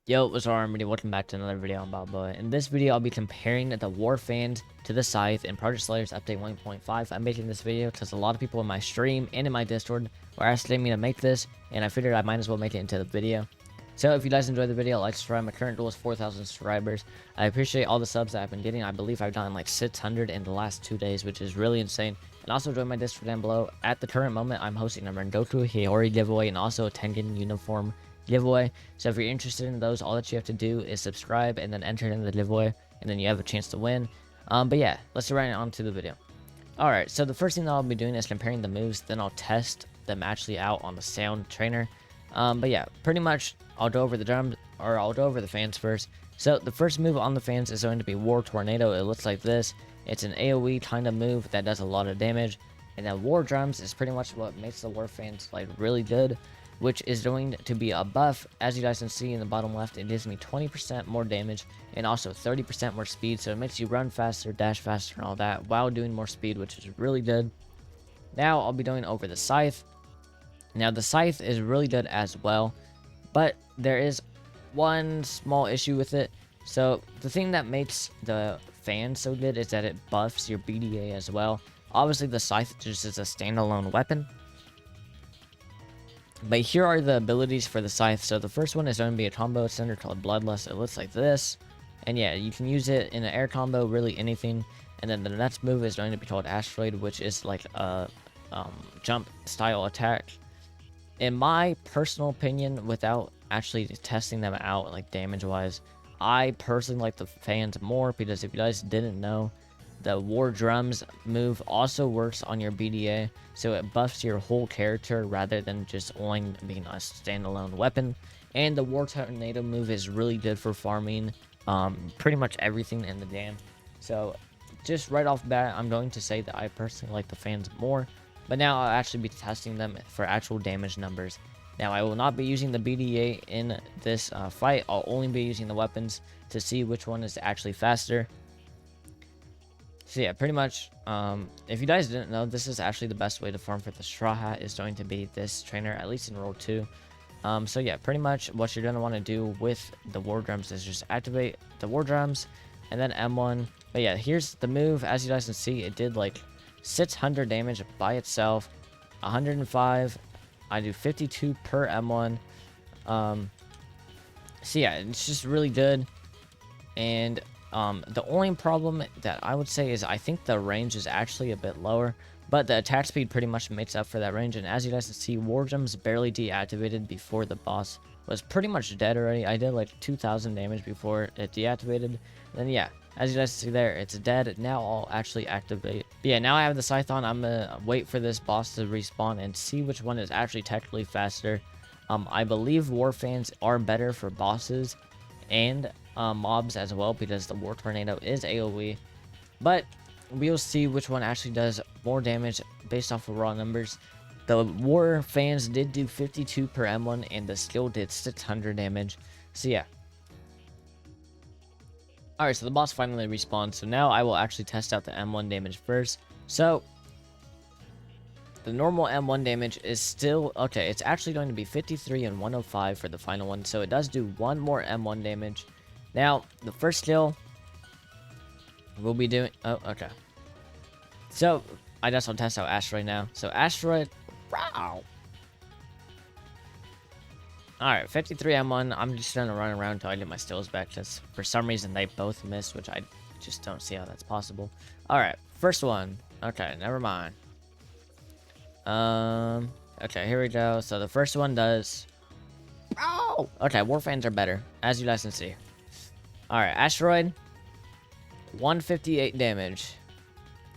Yo, what's up, everybody? Welcome back to another video on Bob. In this video, I'll be comparing the War fans to the Scythe in Project Slayers Update 1.5. I'm making this video because a lot of people in my stream and in my Discord were asking me to make this, and I figured I might as well make it into the video. So if you guys enjoyed the video, like, subscribe. My current goal is 4,000 subscribers. I appreciate all the subs that I've been getting. I believe I've gotten like 600 in the last 2 days, which is really insane. And also join my Discord down below. At the current moment, I'm hosting a Rengoku Hiyori giveaway and also a Tengen uniform giveaway. So if you're interested in those, all that you have to do is subscribe and then enter in the giveaway, and then you have a chance to win. But yeah, let's get right on to the video. Alright, so the first thing that I'll be doing is comparing the moves, then I'll test them actually out on the sound trainer. But yeah, pretty much I'll go over the drums, or I'll go over the fans first. So the first move on the fans is going to be War Tornado. It looks like this. It's an AoE kind of move that does a lot of damage. And then War Drums is pretty much what makes the War fans like really good, which is going to be a buff. As you guys can see in the bottom left, it gives me 20% more damage and also 30% more speed, so it makes you run faster, dash faster, and all that while doing more speed, which is really good. Now I'll be going over the Scythe. Now the Scythe is really good as well, but there is one small issue with it. So the thing that makes the fan so good is that it buffs your BDA as well. Obviously the Scythe just is a standalone weapon, but here are the abilities for the Scythe. So the first one is going to be a combo center called Bloodlust. It looks like this. And yeah, you can use it in an air combo, really anything. And then the next move is going to be called Asteroid, which is like a jump style attack. In my personal opinion, without actually testing them out like damage wise, I personally like the fans more, because if you guys didn't know, the War Drums move also works on your BDA, so it buffs your whole character rather than just only being a standalone weapon. And the War Tornado move is really good for farming pretty much everything in the game. So just right off the bat, I'm going to say that I personally like the fans more, but now I'll actually be testing them for actual damage numbers. Now I will not be using the BDA in this fight. I'll only be using the weapons to see which one is actually faster. So yeah, pretty much, if you guys didn't know, this is actually the best way to farm for the Straw Hat is going to be this trainer, at least in Role 2. So yeah, pretty much what you're going to want to do with the War Drums is just activate the War Drums and then M1. But yeah, here's the move. As you guys can see, it did like 600 damage by itself, 105. I do 52 per M1. So yeah, it's just really good. And the only problem that I would say is I think the range is actually a bit lower, but the attack speed pretty much makes up for that range. And as you guys can see, War Drums barely deactivated before the boss was pretty much dead already. I did like 2,000 damage before it deactivated. Then yeah, as you guys see there, it's dead. Now I'll actually activate. But yeah, now I have the Scythe on. I'm gonna wait for this boss to respawn and see which one is actually technically faster. I believe War fans are better for bosses and mobs as well, because the War Tornado is AoE, but we'll see which one actually does more damage based off of raw numbers. The War fans did do 52 per M1 and the skill did 600 damage. So yeah. Alright, so the boss finally respawned, so now I will actually test out the M1 damage first. So the normal M1 damage is still okay. It's actually going to be 53 and 105 for the final one, so it does do one more M1 damage. Now, the first skill we'll be doing... Oh, okay. So, I guess I'll test out Asteroid now. So, Asteroid... Wow! Alright, 53 M1. I'm just going to run around until I get my skills back, because for some reason they both missed, which I just don't see how that's possible. Alright, first one. Okay, never mind. Okay, here we go. So, the first one does... Oh! Okay, War fans are better, as you guys can see. Alright, Asteroid, 158 damage.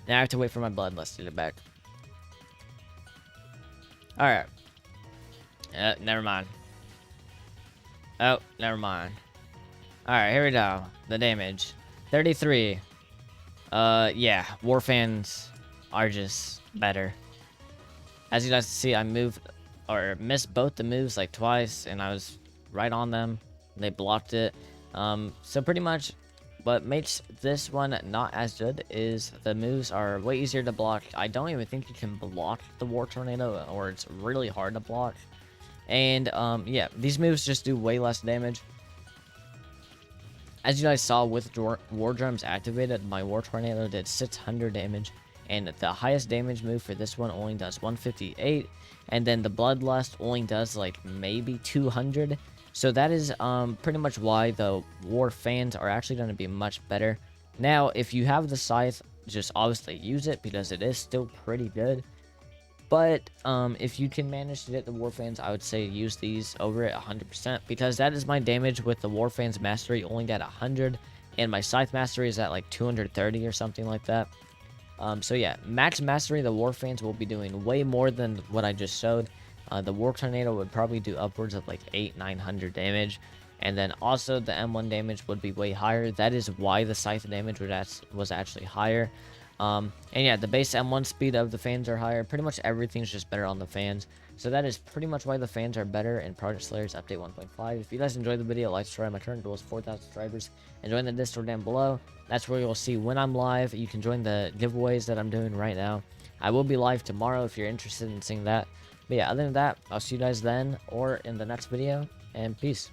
Now I have to wait for my Bloodlust to get back. Alright. Never mind. Oh, never mind. Alright, here we go. The damage. 33. Yeah, War fans are just better. As you guys can see, I moved, or missed both the moves like twice, and I was right on them. They blocked it. So pretty much what makes this one not as good is the moves are way easier to block. I don't even think you can block the War Tornado, or it's really hard to block. And yeah, these moves just do way less damage. As you guys saw with war drums activated, my war tornado did 600 damage, and the highest damage move for this one only does 158, and then the bloodlust only does like maybe 200. So that is pretty much why the war fans are actually going to be much better. Now, if you have the scythe, just obviously use it because it is still pretty good. But if you can manage to get the war fans, I would say use these over it 100%, because that is my damage with the war fans mastery only at 100, and my scythe mastery is at like 230 or something like that. So yeah, max mastery, the war fans will be doing way more than what I just showed. The war tornado would probably do upwards of like 900 damage, and then also the M1 damage would be way higher. That is why the scythe damage was actually higher. And yeah, the base M1 speed of the fans are higher. Pretty much everything's just better on the fans. So that is pretty much why the fans are better in Project Slayers Update 1.5. If you guys enjoyed the video, like, subscribe. My current goal is 4,000 subscribers. And join the Discord down below. That's where you'll see when I'm live. You can join the giveaways that I'm doing right now. I will be live tomorrow if you're interested in seeing that. But yeah, other than that, I'll see you guys then or in the next video. And peace.